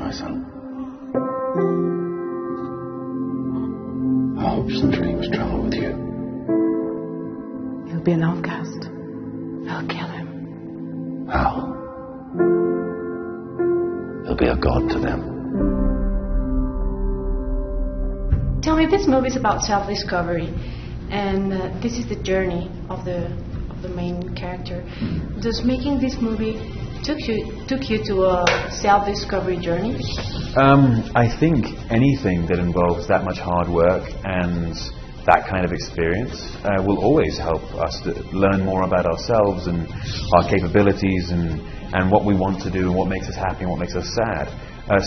my son. Our hopes and dreams travel with you. He'll be an outcast. I'll kill him. How? He'll be a god to them. Tell me, this movie is about self-discovery, and this is the journey of the main character. Does making this movie took you to a self-discovery journey? I think anything that involves that much hard work and that kind of experience will always help us to learn more about ourselves and our capabilities and what we want to do and what makes us happy and what makes us sad.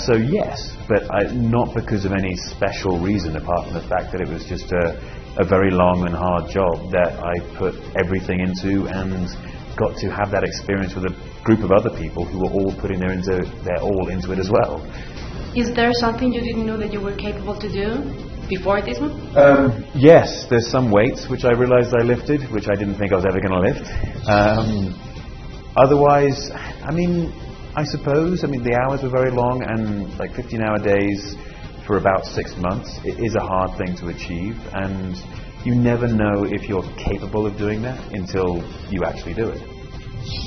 So yes, but not because of any special reason apart from the fact that it was just a very long and hard job that I put everything into and got to have that experience with a group of other people who were all putting their all into it as well. Is there something you didn't know that you were capable to do before this one? Yes, there's some weights which I realized I lifted, which I didn't think I was ever going to lift. Otherwise, I suppose, the hours were very long, and like 15-hour days for about 6 months. It is a hard thing to achieve, and you never know if you're capable of doing that until you actually do it.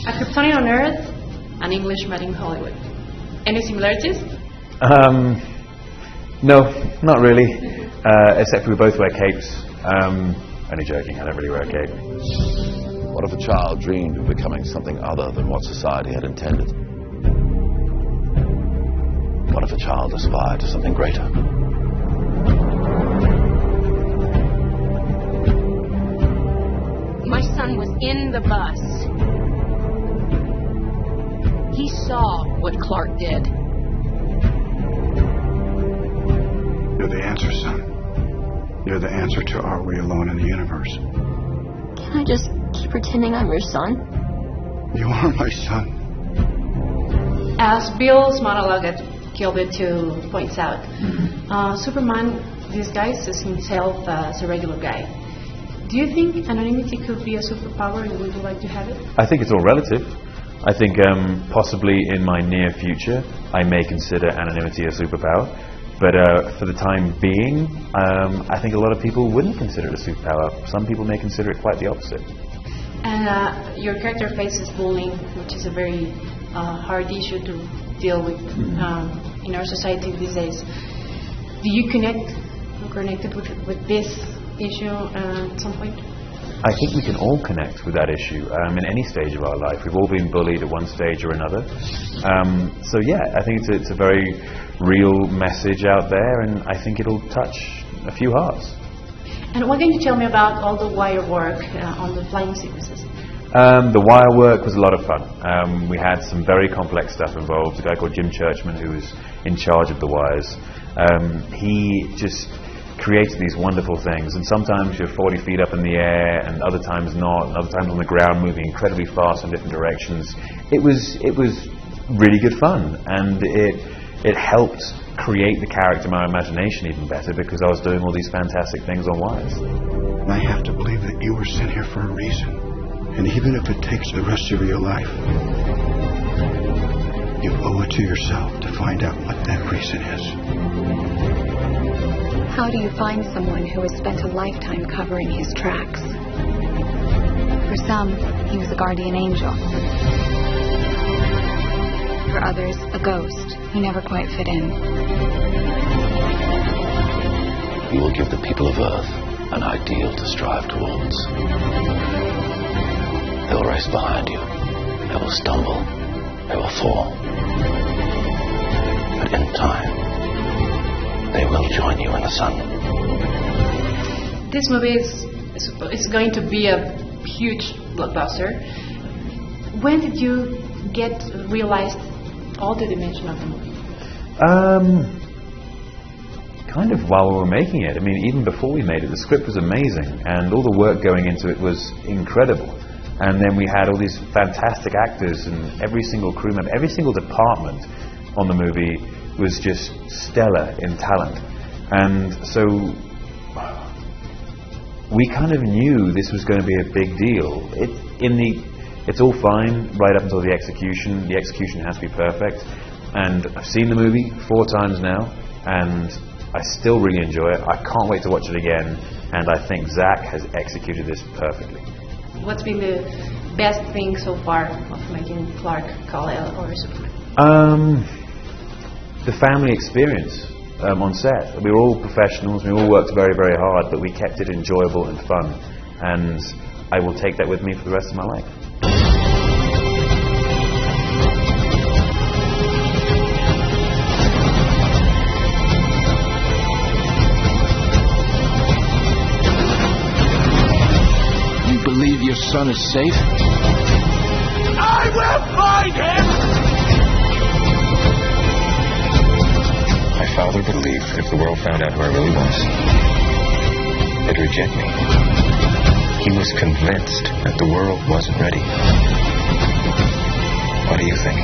A Kryptonian on Earth, an Englishman in Hollywood. Any similarities? No, not really. Except we both wear capes. Only joking, I don't really wear a cape. What if a child dreamed of becoming something other than what society had intended? What if a child aspired to something greater? My son was in the bus. He saw what Clark did. You're the answer, son. You're the answer to are we alone in the universe? Can I just keep pretending I'm your son? You are my son. As Bill's monologue at Kill Bill 2 points out, Superman disguises himself as a regular guy. Do you think anonymity could be a superpower, and would you like to have it? I think it's all relative. I think possibly in my near future I may consider anonymity a superpower, but for the time being I think a lot of people wouldn't consider it a superpower. Some people may consider it quite the opposite. And your character faces bullying, which is a very hard issue to deal with in our society these days. Do you connected with this issue at some point? I think we can all connect with that issue in any stage of our life. We've all been bullied at one stage or another. So yeah, I think it's a very real message out there, and I think it'll touch a few hearts. And what can you tell me about all the wire work on the flying sequences? The wire work was a lot of fun. We had some very complex stuff involved. A guy called Jim Churchman, who was in charge of the wires, he just created these wonderful things, and sometimes you're 40 feet up in the air and other times not, and other times on the ground moving incredibly fast in different directions. It was really good fun, and it helped create the character in my imagination even better, because I was doing all these fantastic things on wires. I have to believe that you were sent here for a reason, and even if it takes the rest of your life, you owe it to yourself to find out what that reason is. How do you find someone who has spent a lifetime covering his tracks? For some, he was a guardian angel. For others, a ghost who never quite fit in. You will give the people of Earth an ideal to strive towards. They will race behind you. They will stumble. They will fall. But in time, they will join you in the sun. This movie is going to be a huge blockbuster. When did you realize all the dimension of the movie? Kind of while we were making it. Even before we made it, the script was amazing, and all the work going into it was incredible. And then we had all these fantastic actors, and every single crew member, every single department on the movie was just stellar in talent. And so we kind of knew this was going to be a big deal. It's all fine right up until the execution. The execution has to be perfect. And I've seen the movie 4 times now, and I still really enjoy it. I can't wait to watch it again, and I think Zach has executed this perfectly. What's been the best thing so far of making Clark, Kal-El, or Superman? The family experience on set. We were all professionals, we all worked very, very hard, but we kept it enjoyable and fun. And I will take that with me for the rest of my life. You believe your son is safe? I will find him! My father believed that if the world found out who I really was, they'd reject me. He was convinced that the world wasn't ready. What do you think?